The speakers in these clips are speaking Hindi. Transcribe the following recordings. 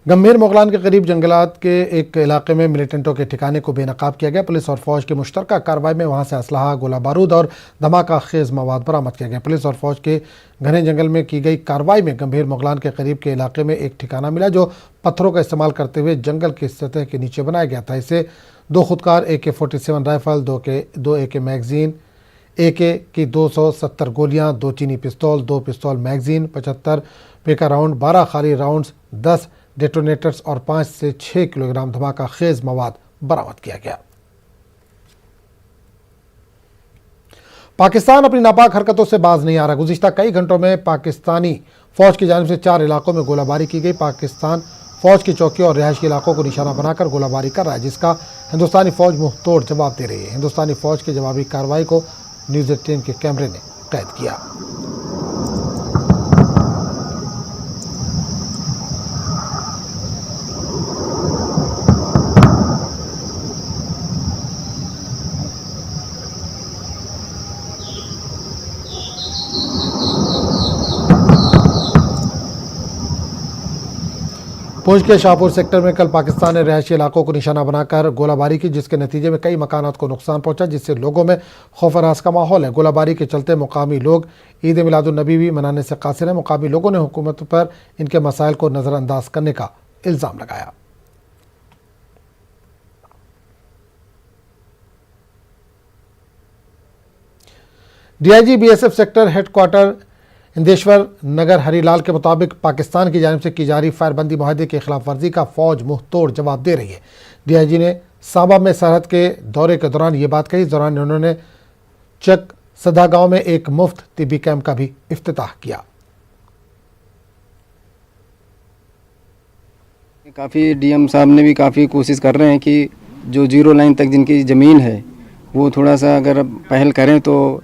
गंभीर मोगलान के करीब जंगलात के एक इलाके में मिलिटेंटों के ठिकाने को बेनकाब किया गया। पुलिस और फौज की मुश्तरका कार्रवाई में वहां से असलहा, गोला बारूद और धमाका खेज मवाद बरामद किया गया। पुलिस और फौज के घने जंगल में की गई कार्रवाई में गंभीर मोगलान के करीब के इलाके में एक ठिकाना मिला जो पत्थरों का इस्तेमाल करते हुए जंगल की सतह के नीचे बनाया गया था। इसे 2 खुदकार AK-47 rifle, 2 AK magazine, AK की 270 गोलियां, 2 चीनी पिस्तौल, 2 पिस्तौल मैगजीन, 75 पेका राउंड, 12 खाली राउंड्स, 10 डेटोनेटर्स और 5 से 6 किलोग्राम धमाका खेज मवाद बरामद किया गया। पाकिस्तान अपनी नापाक हरकतों से बाज नहीं आ रहा। गुज़िश्ता कई घंटों में पाकिस्तानी फौज की जानिब से 4 इलाकों में गोलाबारी की गई। पाकिस्तान फौज की चौकियों और रिहायशी इलाकों को निशाना बनाकर गोलाबारी कर रहा है, जिसका हिंदुस्तानी फौज मुंह तोड़ जवाब दे रही है। हिंदुस्तानी फौज की जवाबी कार्रवाई को न्यूज़ 18 के कैमरे ने कैद किया। पुंछ के शाहपुर सेक्टर में कल पाकिस्तान ने रिहायशी इलाकों को निशाना बनाकर गोलाबारी की, जिसके नतीजे में कई मकानात को नुकसान पहुंचा, जिससे लोगों में खौफ हरास का माहौल है। गोलाबारी के चलते मुकामी लोग ईद मिलादुन्नबी भी मनाने से कासिर हैं। मुकामी लोगों ने हुकूमत पर इनके मसाइल को नज़रअंदाज करने का इल्ज़ाम लगाया। DIG BSF सेक्टर हेडक्वार्टर इंदेश्वर नगर हरीलाल के मुताबिक पाकिस्तान की जानिब से की जा रही फायरबंदी माहदे की खिलाफ वर्जी का फौज मुंह तोड़ जवाब दे रही है। DIG ने साबा में सरहद के दौरे के दौरान ये बात कही। इस दौरान उन्होंने चक सदा गांव में एक मुफ्त तिब्बी कैंप का भी इफ्तिताह किया। काफ़ी DM साहब ने भी काफ़ी कोशिश कर रहे हैं कि जो 0 लाइन तक जिनकी ज़मीन है वो थोड़ा सा अगर पहल करें तो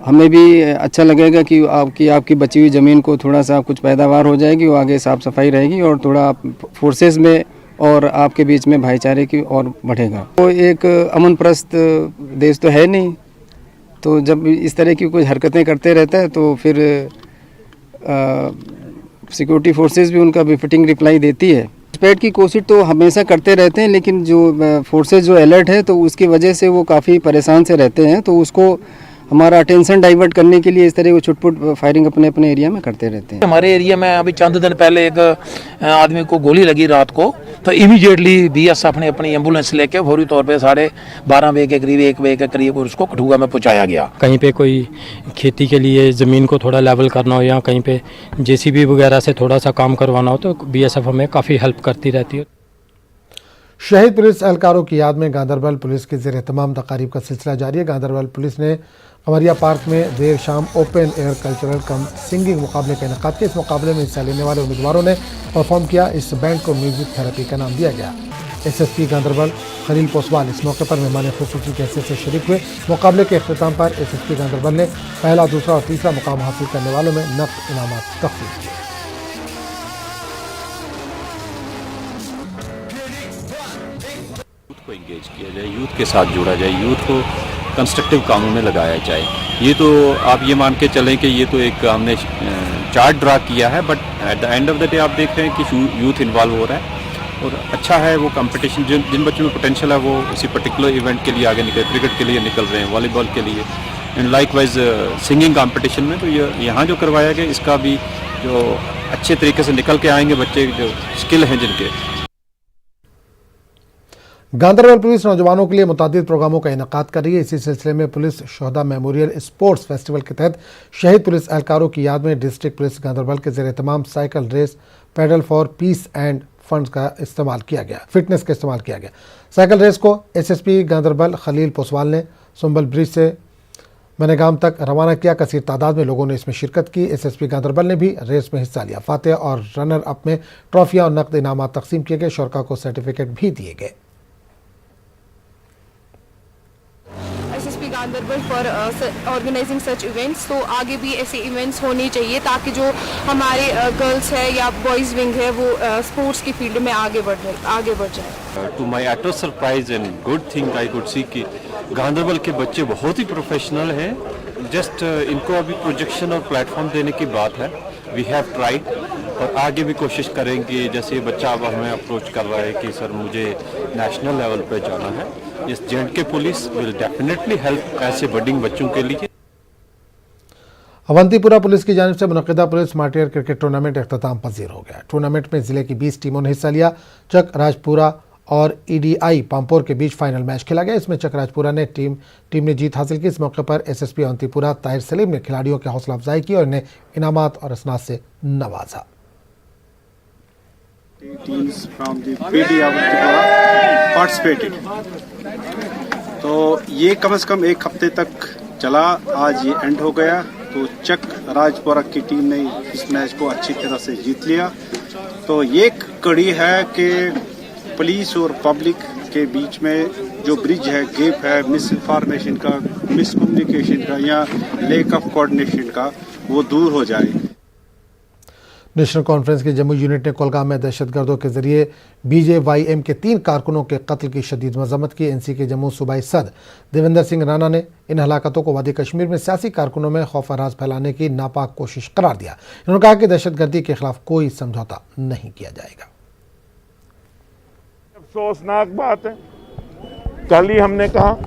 हमें भी अच्छा लगेगा कि आपकी बची हुई ज़मीन को थोड़ा सा कुछ पैदावार हो जाएगी, वो आगे साफ़ सफाई रहेगी और थोड़ा फोर्सेस में और आपके बीच में भाईचारे की और बढ़ेगा। तो एक अमन प्रस्त देश तो है नहीं, तो जब इस तरह की कुछ हरकतें करते रहता है तो फिर सिक्योरिटी फोर्सेस भी उनका बिफिटिंग रिप्लाई देती है। घुसपैठ की कोशिश तो हमेशा करते रहते हैं, लेकिन जो फोर्सेस जो अलर्ट है तो उसकी वजह से वो काफ़ी परेशान से रहते हैं, तो उसको हमारा अटेंशन डाइवर्ट करने के लिए इस तरह वो छुटपुट फायरिंग अपने अपने एरिया में करते रहते हैं। हमारे एरिया में अभी चंद दिन पहले एक आदमी को गोली लगी रात को, तो इमीडिएटली BSF ने अपनी एम्बुलेंस लेके फौरी तौर पे 12:30 बजे के करीब 1 बजे के करीब उसको कठुआ में पहुंचाया गया। कहीं पे कोई खेती के लिए ज़मीन को थोड़ा लेवल करना हो या कहीं पे JCB वगैरह से थोड़ा सा काम करवाना हो तो BSF हमें काफ़ी हेल्प करती रहती है। शहीद पुलिस एहलकारों की याद में गांधरबल पुलिस के ज़ेर तमाम तकारीब का सिलसिला जारी है। गांधरबल पुलिस ने कमरिया पार्क में देर शाम ओपन एयर कल्चरल कम सिंगिंग मुकाबले का इनेकाद किया। इस मुकाबले में हिस्सा लेने वाले उम्मीदवारों ने परफॉर्म किया। इस बैंड को म्यूजिक थेरेपी का नाम दिया गया। SSP गांधरबल खलील पोसवाल इस मौके पर मेहमान खुसूसी की हैसियत से शरीक हुए। मुकाबले के अख्ताम पर SSP गांधरबल ने पहला, दूसरा और तीसरा मुकाम हासिल करने वालों में नकद इनामात तहफ़ीज़ किए। को इंगेज किया जाए, यूथ के साथ जोड़ा जाए, यूथ को कंस्ट्रक्टिव कामों में लगाया जाए। ये तो आप ये मान के चलें कि ये तो एक हमने चार्ट ड्रा किया है, but at the end of the day आप देख रहे हैं कि यूथ इन्वॉल्व हो रहा है और अच्छा है वो कंपटीशन। जिन बच्चों में पोटेंशियल है वो इसी पर्टिकुलर इवेंट के लिए आगे निकल, क्रिकेट के लिए निकल रहे हैं, वॉलीबॉल के लिए, एंड लाइकवाइज सिंगिंग कंपटीशन में। तो ये यहाँ जो करवाया गया इसका भी जो अच्छे तरीके से निकल के आएंगे बच्चे जो स्किल हैं जिनके। गांधरबल पुलिस नौजवानों के लिए मुतादिद प्रोग्रामों का इनेकाद कर रही है। इसी सिलसिले में पुलिस शोहदा मेमोरियल स्पोर्ट्स फेस्टिवल के तहत शहीद पुलिस एहलकारों की याद में डिस्ट्रिक्ट पुलिस गांधरबल के ज़ेर तमाम cycle race pedal for peace and funds का इस्तेमाल किया गया, फिटनेस का इस्तेमाल किया गया। साइकिल रेस को SSP गांधरबल खलील पोसवाल ने सुंबल ब्रिज से मनेगाम तक रवाना किया। कसीर तादाद में लोगों ने इसमें शिरकत की। SSP गांधरबल ने भी रेस में हिस्सा लिया। फातेह और रनर अप में ट्रॉफियाँ और नकद इनामात तकसीम किए गए। शुरका को सर्टिफिकेट भी दिए गए। SSP Ganderbal for organising such events, तो आगे भी ऐसे इवेंट्स होने चाहिए ताकि जो हमारे गर्ल्स है या बॉयज़ विंग है वो स्पोर्ट्स की फील्ड में आगे बढ़ जाए। To my utter surprise and good thing I could see कि गांधरबल के बच्चे बहुत ही प्रोफेशनल हैं। जस्ट इनको अभी प्रोजेक्शन और प्लेटफॉर्म देने की बात है। वी हैव ट्राइड और आगे भी कोशिश करेंगे। जैसे बच्चा अब हमें अप्रोच कर रहा है कि सर मुझे नेशनल लेवल पे जाना है, इस J&K police will definitely help ऐसे बडिंग बच्चों के लिए। अवंतीपुरा पुलिस की जानिब से मुनक़िदा पुलिस स्मार्ट क्रिकेट टूर्नामेंट अख्ताम पजीर हो गया। टूर्नामेंट में जिले की 20 टीमों ने हिस्सा लिया। चक राजपुरा और EDI पामपोर के बीच फाइनल मैच खेला गया। इसमें चक राजपुरा ने टीम ने जीत हासिल की। इस मौके पर SSP अवंतीपुरा ताहिर सलीम ने खिलाड़ियों की हौसला अफजाई की और इन्हें इनामात और असनाद से नवाजा। Teams from the PD Avantipura participated. तो ये कम से कम एक हफ्ते तक चला, आज ये एंड हो गया। तो चक राजपुरा की टीम ने इस मैच को अच्छी तरह से जीत लिया। तो ये कड़ी है कि पुलिस और पब्लिक के बीच में जो ब्रिज है, गैप है, मिस इन्फॉर्मेशन का, मिस कम्युनिकेशन का या लैक ऑफ कोऑर्डिनेशन का, वो दूर हो जाए। नेशनल कॉन्फ्रेंस की जम्मू यूनिट ने कोलगाम में दहशतगर्दों के जरिए BJYM के 3 कारकुनों के कत्ल की शदीद मजम्मत की। NC के जम्मू सूबाई सदर देवेंद्र सिंह राणा ने इन हलाकतों को वादी कश्मीर में सियासी कारकुनों में खौफ राज फैलाने की नापाक कोशिश करार दिया। उन्होंने कहा कि दहशतगर्दी के खिलाफ कोई समझौता नहीं किया जाएगा। अफसोसनाक बात है, कल ही हमने कहा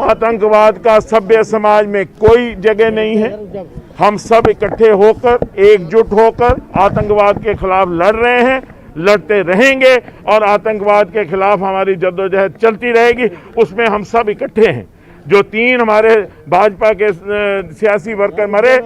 आतंकवाद का सभ्य समाज में कोई जगह नहीं है। हम सब इकट्ठे होकर, एकजुट होकर आतंकवाद के खिलाफ लड़ रहे हैं, लड़ते रहेंगे और आतंकवाद के खिलाफ हमारी जद्दोजहद चलती रहेगी। उसमें हम सब इकट्ठे हैं। जो 3 हमारे भाजपा के सियासी वर्कर मरे,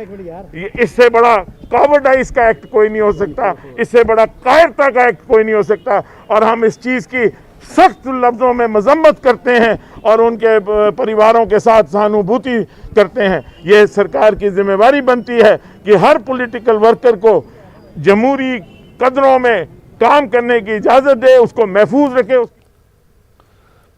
इससे बड़ा कॉवर्डाइज का एक्ट कोई नहीं हो सकता, इससे बड़ा कायरता का एक्ट कोई नहीं हो सकता। और हम इस चीज़ की सख्त लफ्ज़ों में मजम्मत करते हैं और उनके परिवारों के साथ सहानुभूति करते हैं। ये सरकार की जिम्मेवारी बनती है कि हर पॉलिटिकल वर्कर को जमहूरी कदरों में काम करने की इजाज़त दे, उसको महफूज रखे।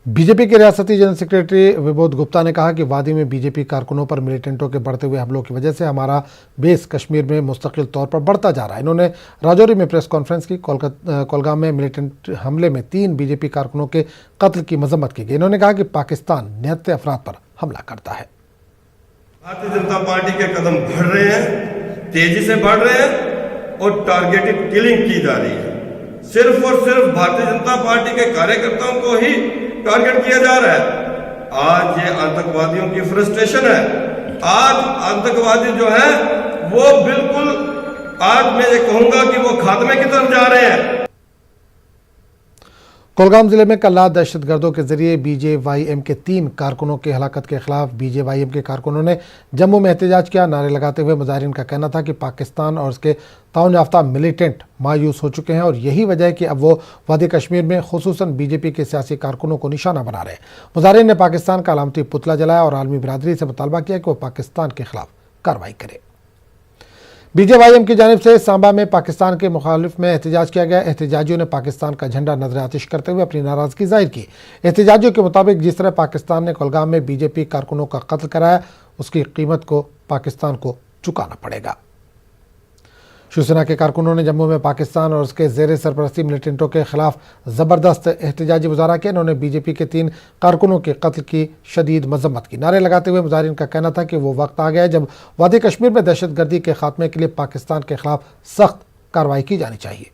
बीजेपी के रियासती जनरल सेक्रेटरी विबोध गुप्ता ने कहा कि वादी में बीजेपी कारकुनों पर मिलिटेंटों के बढ़ते हुए हमलों की वजह से हमारा बेस कश्मीर में मुस्तकिल तौर पर बढ़ता जा रहा है। इन्होंने राजौरी में प्रेस कॉन्फ्रेंस की। कोलगाम में मिलिटेंट हमले में 3 बीजेपी कारकुनों के कत्ल की मजम्मत की गई। इन्होंने कहा कि पाकिस्तान निहत्ते अफराद पर हमला करता है। भारतीय जनता पार्टी के कदम बढ़ रहे हैं, तेजी से बढ़ रहे हैं और टारगेटेड किलिंग की जा रही है। सिर्फ और सिर्फ भारतीय जनता पार्टी के कार्यकर्ताओं को ही टारगेट किया जा रहा है। आज ये आतंकवादियों की फ्रस्ट्रेशन है। आज आतंकवादी जो है वो बिल्कुल, आज मैं ये कहूंगा कि वो खात्मे की तरफ जा रहे हैं। कोलगाम जिले में कल रात दहशतगर्दों के जरिए BJYM के 3 कारकुनों की हलाकत के खिलाफ BJYM के कारकुनों ने जम्मू में एहतजाज किया। नारे लगाते हुए मुजाहिरीन का कहना था कि पाकिस्तान और उसके ताउन याफ्ता मिलिटेंट मायूस हो चुके हैं और यही वजह है कि अब वो वादी कश्मीर में खुसूसन BJP के सियासी कारकुनों को निशाना बना रहे हैं। मुजाहिरीन ने पाकिस्तान का अलामती पुतला जलाया और आलमी बिरादरी से मुतालबा किया कि वो पाकिस्तान के खिलाफ कार्रवाई करे। BJYM की जानिब से सांबा में पाकिस्तान के मुखालिफ में एहतजाज किया गया। एहतजाजियों ने पाकिस्तान का झंडा नजर आतिश करते हुए अपनी नाराजगी जाहिर की। एहतजाजियों के मुताबिक जिस तरह पाकिस्तान ने कोलगाम में BJP कारकुनों का कत्ल कराया, उसकी कीमत को पाकिस्तान को चुकाना पड़ेगा। शिवसेना के कारकुनों ने जम्मू में पाकिस्तान और उसके जेर सरपरस्ती मिलिटेंटों के खिलाफ ज़बरदस्त एहतजाजी मुजाहरा किया। इन्होंने BJP के 3 कारकुनों के कत्ल की शदीद मजम्मत की। नारे लगाते हुए मुजाहिरीन का कहना था कि वो वक्त आ गया है जब वादी कश्मीर में दहशतगर्दी के खात्मे के लिए पाकिस्तान के खिलाफ सख्त कार्रवाई की जानी चाहिए।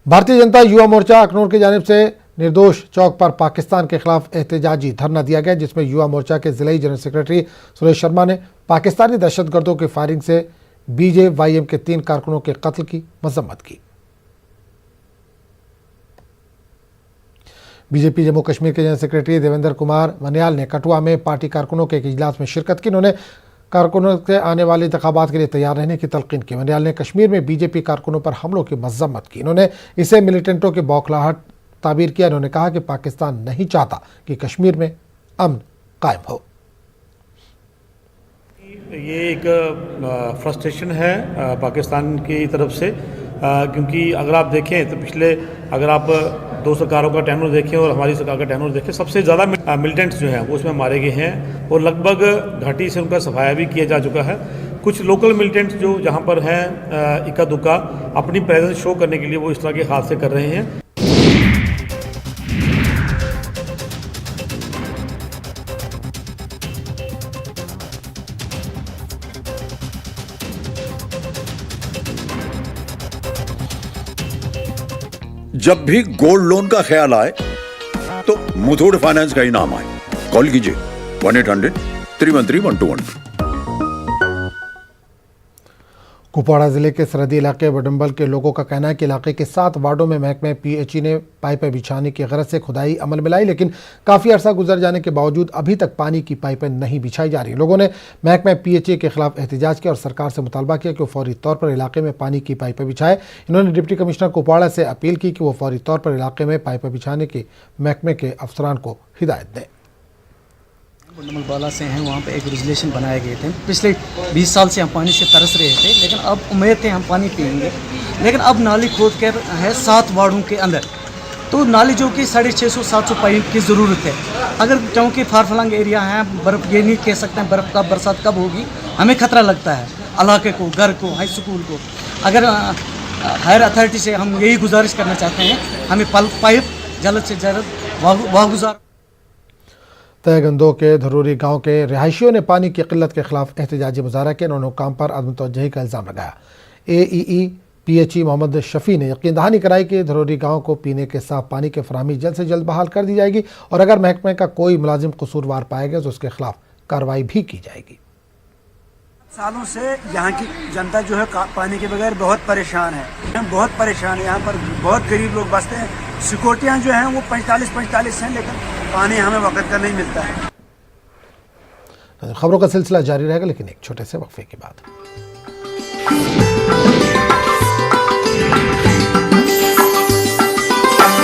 भारतीय जनता युवा मोर्चा अखनूर की जानिब से निर्दोष चौक पर पाकिस्तान के खिलाफ एहतजाजी धरना दिया गया, जिसमें युवा मोर्चा के जिलाई जनरल सेक्रेटरी सुरेश शर्मा ने पाकिस्तानी दहशतगर्दों की फायरिंग से BJYM के 3 कारकुनों के कत्ल की मजम्मत की। बीजेपी जम्मू कश्मीर के जनरल सेक्रेटरी देवेंद्र कुमार वनियाल ने कठुआ में पार्टी कारकुनों के एक इजलास में शिरकत की। उन्होंने कारकुनों के आने वाले इंतखाबात के लिए तैयार रहने की तलकीन की। वनियाल ने कश्मीर में BJP कारकुनों पर हमलों की मजम्मत की। इन्होंने इसे मिलिटेंटों की बौखलाहट ताबीर किया। उन्होंने कहा कि पाकिस्तान नहीं चाहता कि कश्मीर में अमन कायम हो। ये एक फ्रस्ट्रेशन है पाकिस्तान की तरफ से, क्योंकि अगर आप देखें तो पिछले, अगर आप 2 सरकारों का टेनूर देखें और हमारी सरकार का टेनूर देखें, सबसे ज़्यादा मिलिटेंट्स जो हैं वो उसमें मारे गए हैं और लगभग घाटी से उनका सफाया भी किया जा चुका है। कुछ लोकल मिलिटेंट्स जो जहाँ पर हैं इक्का दुक्का अपनी प्रेजेंस शो करने के लिए वो इस तरह के हादसे कर रहे हैं। जब भी गोल्ड लोन का ख्याल आए तो मुथूट फाइनेंस का ही नाम आए। कॉल कीजिए 1-800-313-1212। कुपवाड़ा जिले के सरहदी इलाके वडंबल के लोगों का कहना है कि इलाके के 7 वार्डों में महकमे पीएचई ने पाइपें बिछाने की गरज से खुदाई अमल में लाई, लेकिन काफ़ी अरसा गुजर जाने के बावजूद अभी तक पानी की पाइपें नहीं बिछाई जा रही। लोगों ने महकमे पीएचई के खिलाफ एहतजाज किया और सरकार से मुतालबा किया कि वो फौरी तौर पर इलाके में पानी की पाइपें बिछाए। इन्होंने डिप्टी कमिश्नर कुपवाड़ा से अपील की कि वो फौरी तौर पर इलाके में पाइपें बिछाने की महकमे के अफसरान को हिदायत दें। बाला से हैं, वहाँ पे एक रेजुलेशन बनाए गए थे। पिछले 20 साल से हम पानी से तरस रहे थे, लेकिन अब उम्मीद थे हम पानी पिएंगे, लेकिन अब नाली खोद कर है 7 वार्डों के अंदर, तो नाली जो कि 650-700 पाइप की ज़रूरत है। अगर क्योंकि फारफलंग एरिया है, बर्फ़ ये नहीं कह सकते हैं बर्फ़ कब बरसात कब होगी, हमें खतरा लगता है इलाके को, घर को, हाई स्कूल को। अगर हायर अथॉरिटी से हम यही गुजारिश करना चाहते हैं, हमें पाइप जल्द से जल्द वागुजार। तयगंदो के धरूरी गांव के रिहायशियों ने पानी की किल्लत के खिलाफ एहतजाजी मुजाहरा किया। उन्होंने हुक्काम पर अदम तवज्जुही का इल्ज़ाम लगाया। AEE PHE मोहम्मद शफी ने यकीन दहानी कराई कि धरूरी गांव को पीने के साफ पानी की फराहमी जल्द से जल्द बहाल कर दी जाएगी और अगर महकमे का कोई मुलाजिम कसूरवार पाया गया तो उसके खिलाफ कार्रवाई भी की जाएगी। सालों से यहाँ की जनता जो है पानी के बगैर बहुत परेशान है, बहुत परेशान है। यहाँ पर बहुत गरीब लोग बसते हैं। सिक्योरिटियाँ जो हैं वो 45 हैं, लेकिन पानी हमें वक्त का नहीं मिलता है। खबरों का सिलसिला जारी रहेगा, लेकिन एक छोटे से वक्फे के बाद।